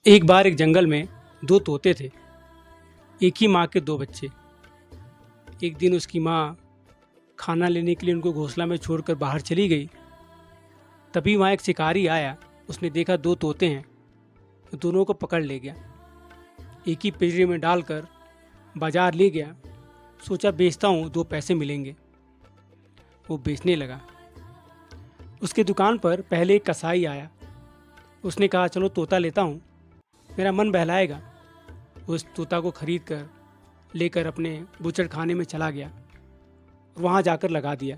एक बार एक जंगल में दो तोते थे। एक ही माँ के दो बच्चे। एक दिन उसकी माँ खाना लेने के लिए उनको घोंसला में छोड़कर बाहर चली गई। तभी वहाँ एक शिकारी आया। उसने देखा दो तोते हैं, वो दोनों को पकड़ ले गया। एक ही पिंजरे में डालकर बाजार ले गया। सोचा बेचता हूँ, 2 पैसे मिलेंगे। वो बेचने लगा। उसकी दुकान पर पहले एक कसाई आया। उसने कहा चलो तोता लेता हूँ, मेरा मन बहलाएगा। उस तोता को खरीद कर लेकर अपने बूचड़ खाने में चला गया और वहाँ जाकर लगा दिया।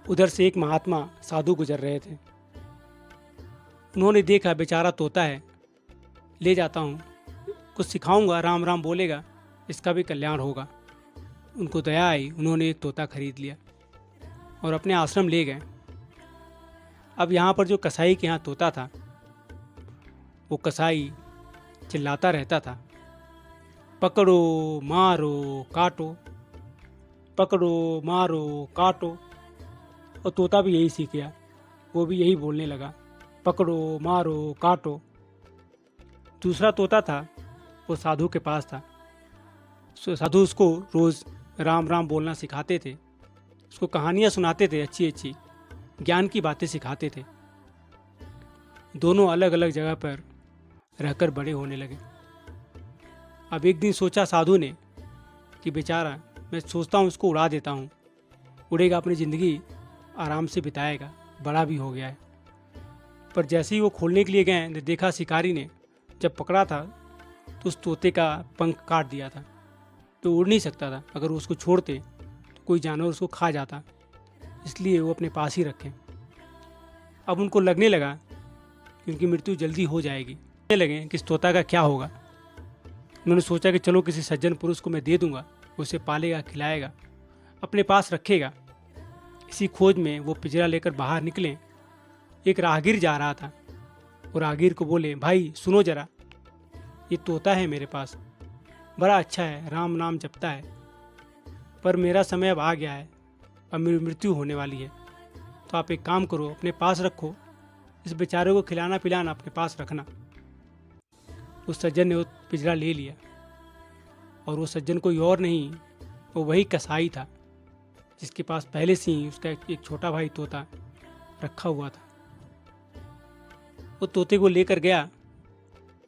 उधर से एक महात्मा साधु गुजर रहे थे। उन्होंने देखा बेचारा तोता है, ले जाता हूँ, कुछ सिखाऊंगा, राम राम बोलेगा, इसका भी कल्याण होगा। उनको दया आई, उन्होंने एक तोता खरीद लिया और अपने आश्रम ले गए। अब यहाँ पर जो कसाई के यहाँ तोता था, वो कसाई चिल्लाता रहता था, पकड़ो मारो काटो, पकड़ो मारो काटो। और तोता भी यही सीख गया, वो भी यही बोलने लगा, पकड़ो मारो काटो। दूसरा तोता था, वो साधु के पास था। साधु उसको रोज़ राम राम बोलना सिखाते थे, उसको कहानियाँ सुनाते थे, अच्छी अच्छी ज्ञान की बातें सिखाते थे। दोनों अलग अलग जगह पर रहकर बड़े होने लगे। अब एक दिन सोचा साधु ने कि बेचारा, मैं सोचता हूँ इसको उड़ा देता हूँ, उड़ेगा, अपनी ज़िंदगी आराम से बिताएगा, बड़ा भी हो गया है। पर जैसे ही वो खोलने के लिए गए, देखा शिकारी ने जब पकड़ा था तो उस तोते का पंख काट दिया था, तो उड़ नहीं सकता था। अगर उसको छोड़ते तो कोई जानवर उसको खा जाता, इसलिए वो अपने पास ही रखें। अब उनको लगने लगा कि उनकी मृत्यु जल्दी हो जाएगी। लगे कि इस तोता का क्या होगा। उन्होंने सोचा कि चलो किसी सज्जन पुरुष को मैं दे दूंगा, उसे पालेगा, खिलाएगा, अपने पास रखेगा। इसी खोज में वो पिंजरा लेकर बाहर निकले। एक राहगीर जा रहा था। वो राहगीर को बोले, भाई सुनो जरा, ये तोता है मेरे पास, बड़ा अच्छा है, राम नाम जपता है, पर मेरा समय अब आ गया है, अब मेरी मृत्यु होने वाली है। तो आप एक काम करो, अपने पास रखो, इस बेचारे को खिलाना पिलाना अपने पास रखना। उस सज्जन ने वो पिंजरा ले लिया, और वो सज्जन कोई और नहीं, वो वही कसाई था जिसके पास पहले से ही उसका एक छोटा भाई तोता रखा हुआ था। वो तोते को लेकर गया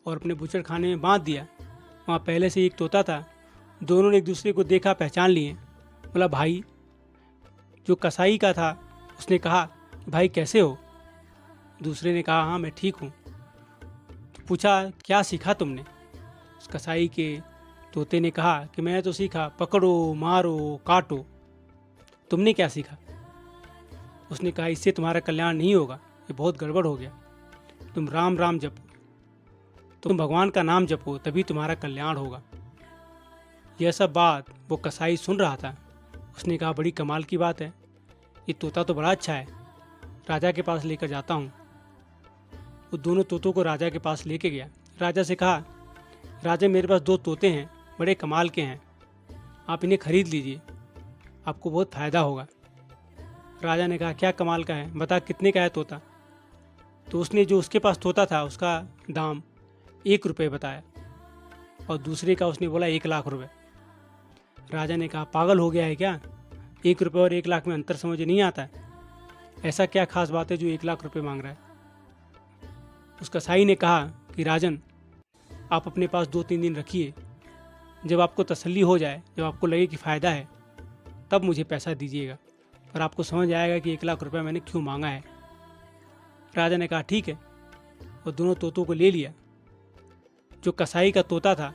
और अपने बूचड़ खाने में बांध दिया। वहाँ पहले से एक तोता था। दोनों ने एक दूसरे को देखा, पहचान लिए। बोला भाई। जो कसाई का था उसने कहा, भाई कैसे हो? दूसरे ने कहा, हाँ मैं ठीक हूँ। तो पूछा, क्या सीखा तुमने? उस कसाई के तोते ने कहा कि मैंने तो सीखा पकड़ो मारो काटो। तुमने क्या सीखा? उसने कहा, इससे तुम्हारा कल्याण नहीं होगा, ये बहुत गड़बड़ हो गया। तुम राम राम जपो, तुम भगवान का नाम जपो, तभी तुम्हारा कल्याण होगा। यह सब बात वो कसाई सुन रहा था। उसने कहा, बड़ी कमाल की बात है, ये तोता तो बड़ा अच्छा है, राजा के पास लेकर जाता हूँ। वो दोनों तोतों को राजा के पास लेके गया। राजा से कहा, राजा मेरे पास 2 तोते हैं, बड़े कमाल के हैं, आप इन्हें खरीद लीजिए, आपको बहुत फ़ायदा होगा। राजा ने कहा, क्या कमाल का है, बता कितने का है तोता? तो उसने जो उसके पास तोता था उसका दाम 1 रुपये बताया, और दूसरे का उसने बोला 1 लाख रुपए। राजा ने कहा, पागल हो गया है क्या? 1 रुपये और 1 लाख में अंतर समझ नहीं आता है? ऐसा क्या खास बात है जो 1 लाख रुपए मांग रहा है? उस कसाई ने कहा कि राजन, आप अपने पास 2-3 दिन रखिए, जब आपको तसल्ली हो जाए, जब आपको लगे कि फ़ायदा है, तब मुझे पैसा दीजिएगा, पर आपको समझ आएगा कि 1 लाख रुपये मैंने क्यों मांगा है। राजा ने कहा, ठीक है, और दोनों तोतों को ले लिया। जो कसाई का तोता था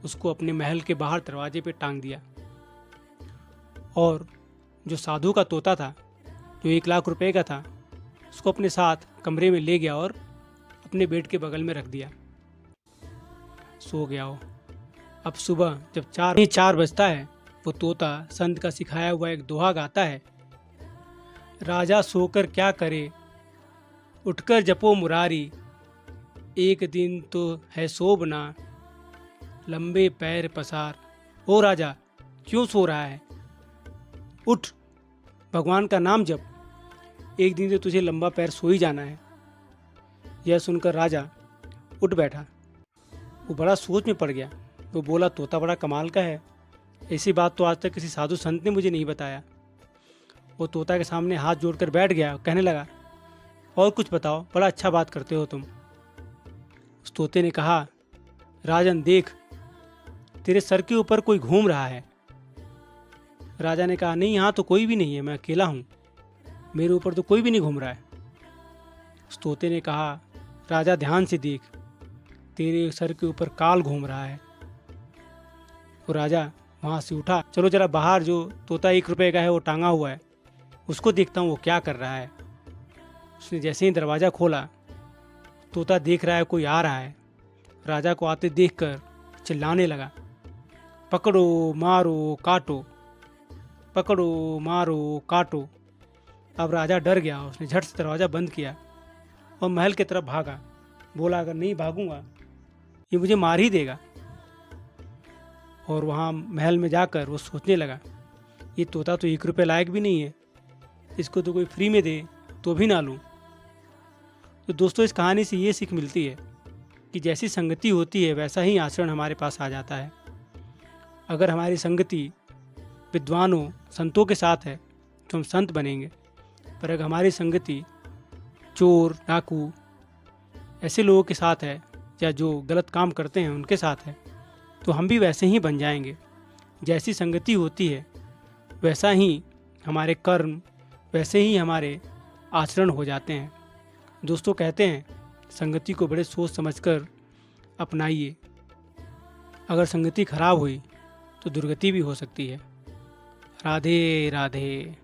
उसको अपने महल के बाहर दरवाजे पे टांग दिया, और जो साधु का तोता था, जो 1 लाख रुपए का था, उसको अपने साथ कमरे में ले गया और अपने बेड के बगल में रख दिया। सो गया वो। अब सुबह जब 4 बजता है, वो तोता संत का सिखाया हुआ एक दोहा गाता है, राजा सोकर क्या करे, उठकर जपो मुरारी, एक दिन तो है सोबना, लंबे पैर पसार। ओ राजा, क्यों सो रहा है? उठ, भगवान का नाम जप, एक दिन तो तुझे लंबा पैर सो ही जाना है। यह सुनकर राजा उठ बैठा। वो बड़ा सोच में पड़ गया। वो बोला, तोता बड़ा कमाल का है, ऐसी बात तो आज तक किसी साधु संत ने मुझे नहीं बताया। वो तोता के सामने हाथ जोड़कर बैठ गया, कहने लगा, और कुछ बताओ, बड़ा अच्छा बात करते हो तुम। उस तोते ने कहा, राजन देख, तेरे सर के ऊपर कोई घूम रहा है। राजा ने कहा, नहीं, यहाँ तो कोई भी नहीं है, मैं अकेला हूँ, मेरे ऊपर तो कोई भी नहीं घूम रहा है। उस तोते ने कहा, राजा ध्यान से देख, तेरे सर के ऊपर काल घूम रहा है। वो राजा वहाँ से उठा, चलो जरा बाहर जो तोता 1 रुपए का है वो टांगा हुआ है, उसको देखता हूँ वो क्या कर रहा है। उसने जैसे ही दरवाज़ा खोला, तोता देख रहा है कोई आ रहा है। राजा को आते देखकर चिल्लाने लगा, पकड़ो मारो काटो, पकड़ो मारो काटो। अब राजा डर गया, उसने झट से दरवाज़ा बंद किया और महल की तरफ भागा। बोला, अगर नहीं भागूंगा ये मुझे मार ही देगा। और वहाँ महल में जाकर वो सोचने लगा, ये तोता तो 1 रुपये लायक भी नहीं है, इसको तो कोई फ्री में दे तो भी ना लूँ। तो दोस्तों, इस कहानी से ये सीख मिलती है कि जैसी संगति होती है वैसा ही आचरण हमारे पास आ जाता है। अगर हमारी संगति विद्वानों संतों के साथ है तो हम संत बनेंगे, पर अगर हमारी संगति चोर डाकू ऐसे लोगों के साथ है या जो गलत काम करते हैं उनके साथ है तो हम भी वैसे ही बन जाएंगे। जैसी संगति होती है वैसा ही हमारे कर्म, वैसे ही हमारे आचरण हो जाते हैं। दोस्तों, कहते हैं संगति को बड़े सोच समझकर अपनाइए। अगर संगति खराब हुई तो दुर्गति भी हो सकती है। राधे राधे।